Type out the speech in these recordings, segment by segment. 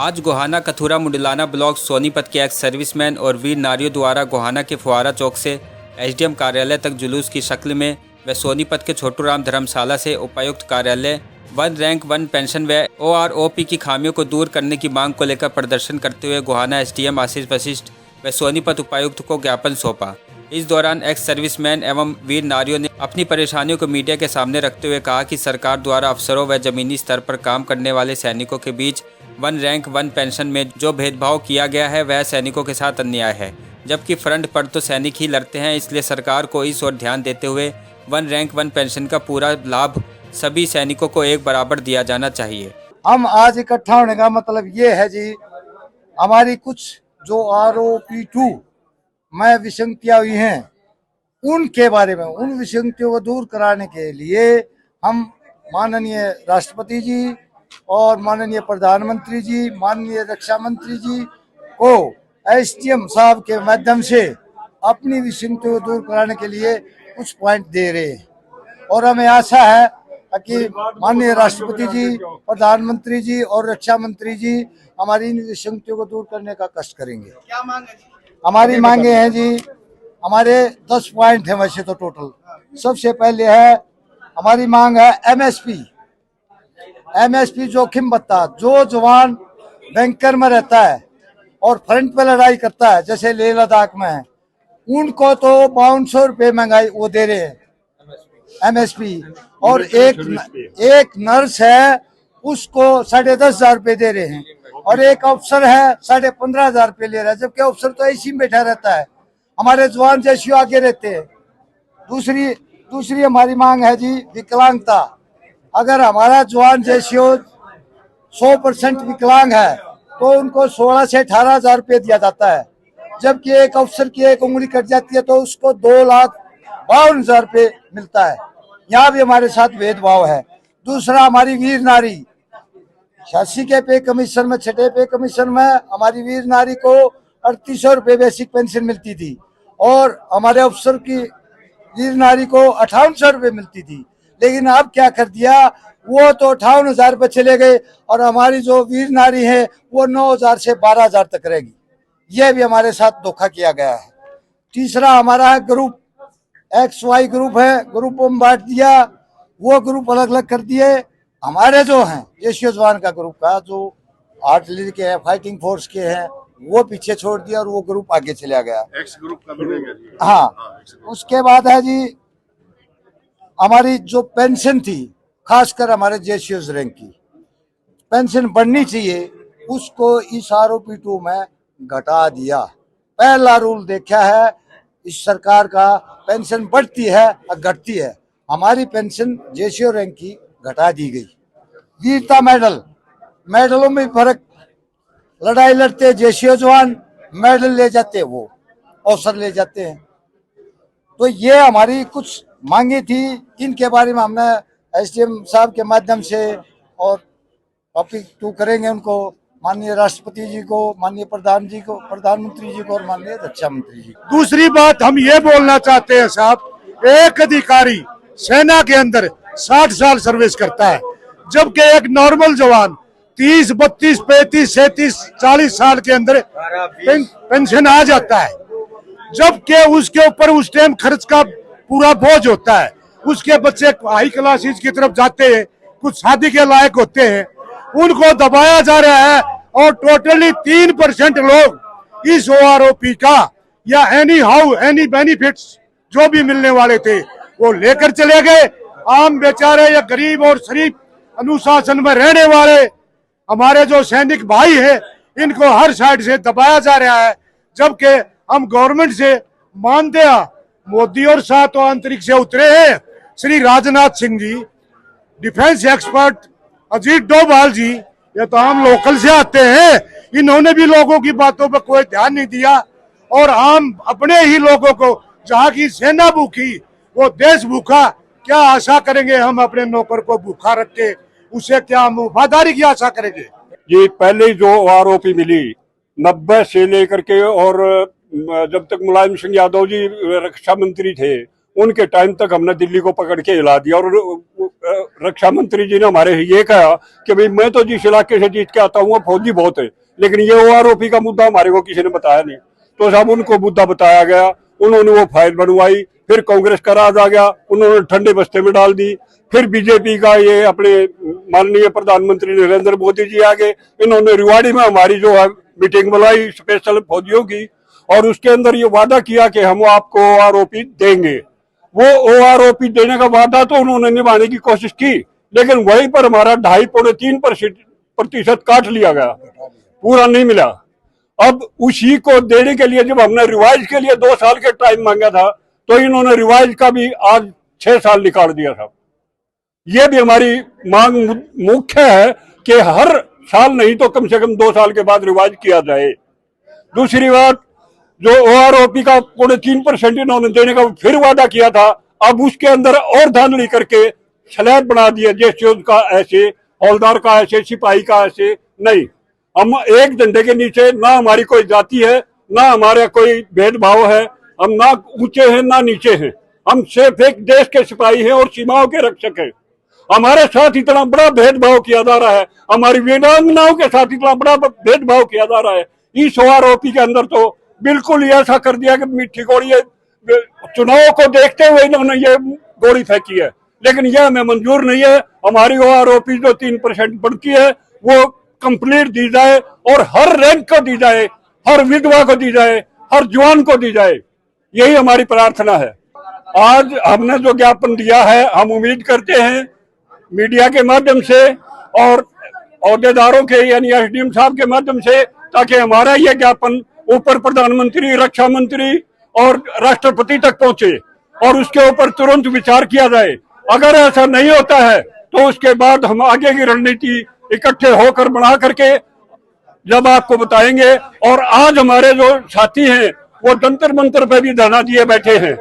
आज गोहाना कथुरा मुंडलाना ब्लॉक सोनीपत के ex serviceman और वीर नारियों द्वारा गोहाना के फुहारा चौक से एसडीएम कार्यालय तक जुलूस की शक्ल में व सोनीपत के छोटूराम धर्मशाला से उपायुक्त कार्यालय वन रैंक वन पेंशन व ओआरओपी की खामियों को दूर करने की मांग को लेकर प्रदर्शन करते हुए गोहाना एसडीएम आशीष वशिष्ठ व सोनीपत उपायुक्त को ज्ञापन सौंपा। इस दौरान एक्स सर्विसमैन एवं वीर नारियों ने अपनी परेशानियों को मीडिया के सामने रखते हुए कहा कि सरकार द्वारा अफसरों व जमीनी स्तर पर काम करने वाले सैनिकों के बीच वन रैंक वन पेंशन में जो भेदभाव किया गया है वह सैनिकों के साथ अन्याय है, जबकि फ्रंट पर तो सैनिक ही लड़ते हैं। इसलिए सरकार को इस ओर ध्यान देते हुए वन रैंक वन पेंशन का पूरा लाभ सभी सैनिकों को एक बराबर दिया जाना चाहिए। हम आज इकट्ठा होने का मतलब ये है जी, हमारी कुछ जो आरओपी 2 में विसंगतियां हुई हैं उनके बारे में, उन विसंगतियों को दूर कराने के लिए हम माननीय राष्ट्रपति जी और माननीय प्रधानमंत्री जी, माननीय रक्षा मंत्री जी को एसडीएम साहब के माध्यम से अपनी विसंगतियों को दूर कराने के लिए कुछ पॉइंट दे रहे हैं। और हमें आशा है कि माननीय राष्ट्रपति जी, प्रधानमंत्री जी और रक्षा मंत्री जी हमारी इन विसंगतियों को दूर करने का कष्ट करेंगे। क्या मांग है जी? हमारी मांगे हैं जी, हमारे 10 पॉइंट हैं वैसे तो टोटल। सबसे पहले है हमारी मांग है एमएसपी जोखिम भत्ता। जो जवान बैंकर में रहता है और फ्रंट पे लड़ाई करता है, जैसे लेह लद्दाख में है, उनको तो 5200 रुपये महंगाई वो दे रहे हैं एमएसपी। और एक नर्स है उसको 10,500 रुपये दे रहे हैं, और एक अफसर है 15,500 रुपये ले रहा है, जबकि अफसर तो ऐसी में बैठा रहता है। हमारे जवान जैसी आगे रहते हैं। दूसरी हमारी मांग है जी विकलांगता। अगर हमारा जवान जैसी 100% विकलांग है तो उनको 16 से 18,000 रुपये दिया जाता है, जबकि एक अफसर की एक उंगली कट जाती है तो उसको 2,52,000 रुपये मिलता है। यहाँ भी हमारे साथ भेदभाव है। दूसरा हमारी वीर नारी 86 के पे कमीशन में, 6ठे पे कमीशन में हमारी वीर नारी को 3,800 रुपये बेसिक पेंशन मिलती थी, और हमारे अफसर की वीर नारी को 5,800 रुपये मिलती थी। लेकिन अब क्या कर दिया, वो तो 58,000 रुपये चले गए, और हमारी जो वीर नारी है वो 9,000 से 12,000 तक रहेगी। यह भी हमारे साथ धोखा किया गया है। तीसरा हमारा है ग्रुप XY ग्रुप है, ग्रुपों में बांट दिया, वो ग्रुप अलग अलग कर दिए। हमारे जो हैं जेसीओ जवान का ग्रुप का, जो आर्टिलरी के हैं, फाइटिंग फोर्स के हैं, वो पीछे छोड़ दिया और वो ग्रुप आगे चला गया। एक्स ग्रुप का मिलेगा। हाँ, उसके बाद है जी हमारी जो पेंशन थी, खासकर हमारे जेसीओ रैंक की पेंशन बढ़नी चाहिए, उसको इस आरओपी 2 में घटा दिया। पहला रूल देखा है इस सरकार का, पेंशन बढ़ती है और घटती है। हमारी पेंशन जेसीओ रैंक की घटा दी गई। वीरता मेडलों में फर्क, लड़ाई लड़ते जेसीओ जवान मेडल ले जाते, वो अवसर ले जाते हैं। तो ये हमारी कुछ मांगी थी, इनके बारे में हमने एसडीएम साहब के माध्यम से और टॉपिक 2 करेंगे उनको, माननीय राष्ट्रपति जी को, माननीय प्रधानमंत्री जी को और माननीय रक्षा मंत्री जी को। दूसरी बात हम ये बोलना चाहते हैं साहब, एक अधिकारी सेना के अंदर 60 साल सर्विस करता है, जबकि एक नॉर्मल जवान 30, 32, 35, 37, 40 साल के अंदर पेंशन आ जाता है, जबकि उसके ऊपर उस टाइम खर्च का पूरा बोझ होता है। उसके बच्चे हाई क्लासेस की तरफ जाते हैं, कुछ शादी के लायक होते हैं, उनको दबाया जा रहा है, और टोटली 3% लोग इस ओआरओपी का या एनी बेनिफिट्स जो भी मिलने वाले थे वो लेकर चले गए। आम बेचारे या गरीब और शरीफ अनुशासन में रहने वाले हमारे जो सैनिक भाई हैं, इनको हर साइड से दबाया जा रहा है, जबकि हम गवर्नमेंट से मानदेय मोदी और साथ तो अंतरिक्ष से उतरे हैं, श्री राजनाथ सिंह जी, डिफेंस एक्सपर्ट अजीत डोभाल जी, ये तो हम लोकल से आते हैं, इन्होंने भी लोगों की बातों पर कोई ध्यान नहीं दिया। और हम अपने ही लोगों को, जहाँ की सेना भूखी वो देश भूखा, क्या आशा करेंगे हम अपने नौकर को भूखा रख के, उससे क्या हम वफादारी की आशा करेंगे जी। पहले जो आरओपी मिली 90 से लेकर के, और जब तक मुलायम सिंह यादव जी रक्षा मंत्री थे उनके टाइम तक हमने दिल्ली को पकड़ के हिला दिया, और रक्षा मंत्री जी ने हमारे ये कहा कि भाई मैं तो जिस इलाके से जीत के आता हूँ वो फौजी बहुत है, लेकिन ये OROP का मुद्दा हमारे को किसी ने बताया नहीं। तो साहब उनको मुद्दा बताया गया, उन्होंने वो फाइल बनवाई, फिर कांग्रेस का राज आ गया, उन्होंने ठंडे बस्ते में डाल दी। फिर बीजेपी का ये अपने माननीय प्रधानमंत्री नरेंद्र मोदी जी आगे, इन्होंने रिवाड़ी में हमारी जो है मीटिंग बुलाई स्पेशल फौजियों की, और उसके अंदर ये वादा किया कि हम आपको OROP देंगे। वो OROP देने का वादा तो उन्होंने निभाने की कोशिश की, लेकिन वहीं पर हमारा 2.5-3% काट लिया गया, पूरा नहीं मिला। अब उसी को देने के लिए जब हमने रिवाइज के लिए 2 साल के टाइम मांगा था, तो इन्होंने रिवाइज का भी आज 6 साल निकाल दिया था। ये भी हमारी मांग मुख्य है कि हर साल नहीं तो कम से कम 2 साल के बाद रिवाइज किया जाए। दूसरी बात, जो OROP का 3% इन्होंने देने का फिर वादा किया था, अब उसके अंदर और धांधली करके स्लैब बना दिया, जैसे का ऐसे, हौलदार का ऐसे, सिपाही का ऐसे। नहीं, हम एक झंडे के नीचे, ना हमारी कोई जाति है, ना हमारा कोई भेदभाव है, हम ना ऊंचे हैं ना नीचे हैं, हम सिर्फ एक देश के सिपाही हैं और सीमाओं के रक्षक हैं। हमारे साथ इतना बड़ा भेदभाव किया जा रहा है, हमारी वीरांगनाओं के साथ इतना बड़ा भेदभाव किया जा रहा है। इस OROP के अंदर तो बिल्कुल ही ऐसा कर दिया कि मीठी गोली, चुनाव को देखते हुए इन्होंने ये गोली फेंकी है, लेकिन यह हमें मंजूर नहीं है। हमारी OROP जो 3% बढ़ती है वो कंप्लीट दी जाए, और हर रैंक को दी जाए, हर विधवा को दी जाए, हर जवान को दी जाए, यही हमारी प्रार्थना है। आज हमने जो ज्ञापन दिया है, हम उम्मीद करते हैं मीडिया के माध्यम से और अहदेदारों के यानी SDM साहब के माध्यम से, ताकि हमारा यह ज्ञापन ऊपर प्रधानमंत्री, रक्षा मंत्री और राष्ट्रपति तक पहुंचे और उसके ऊपर तुरंत विचार किया जाए। अगर ऐसा नहीं होता है तो उसके बाद हम आगे की रणनीति इकट्ठे होकर बना करके जब आपको बताएंगे। और आज हमारे जो साथी हैं वो जंतर मंतर पे भी धरना दिए बैठे हैं।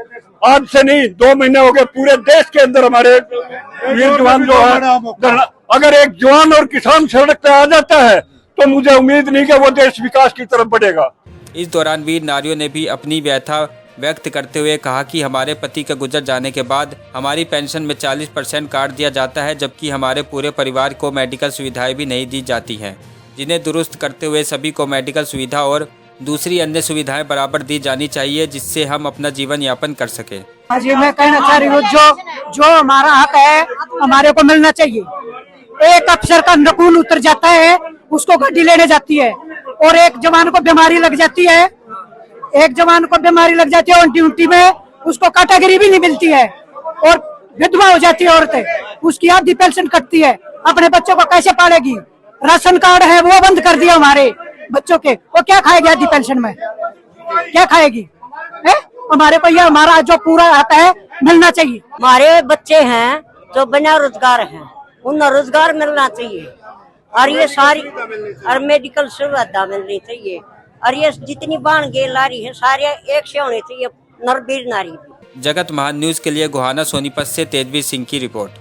आज से नहीं, 2 महीने हो गए, पूरे देश के अंदर हमारे वीर जवान जो है, अगर एक जवान और किसान सड़क पे आ जाता है तो मुझे उम्मीद नहीं कि वो देश विकास की तरफ बढ़ेगा। इस दौरान वीर नारियों ने भी अपनी व्यथा व्यक्त करते हुए कहा कि हमारे पति का गुजर जाने के बाद हमारी पेंशन में 40% काट दिया जाता है, जबकि हमारे पूरे परिवार को मेडिकल सुविधाएं भी नहीं दी जाती हैं, जिन्हें दुरुस्त करते हुए सभी को मेडिकल सुविधा और दूसरी अन्य सुविधाएं बराबर दी जानी चाहिए, जिससे हम अपना जीवन यापन कर सके। आज मैं कहना चाह रही हूँ, जो हमारा हक है हमारे को मिलना चाहिए। एक अफसर का नकून उतर जाता है, उसको गाड़ी लेने जाती है, और एक जवान को बीमारी लग जाती है, और ड्यूटी में उसको कैटेगरी भी नहीं मिलती है, और विधवा हो जाती है औरतें, उसकी आधी पेंशन कटती है। अपने बच्चों को कैसे पालेगी? राशन कार्ड है वो बंद कर दिया हमारे बच्चों के, वो क्या खाएगी आधी पेंशन में, क्या खाएगी? हमारे को यह हमारा जो पूरा आता है मिलना चाहिए। हमारे बच्चे हैं जो बिना रोजगार हैं, उन्हें रोजगार मिलना चाहिए, और ये सारी और मेडिकल सुविधा मिलनी चाहिए, और ये जितनी बाण गे लारी है सारे एक से होनी चाहिए, नर वीर नारी। जगत महान न्यूज के लिए गोहाना सोनीपत से तेजवीर सिंह की रिपोर्ट।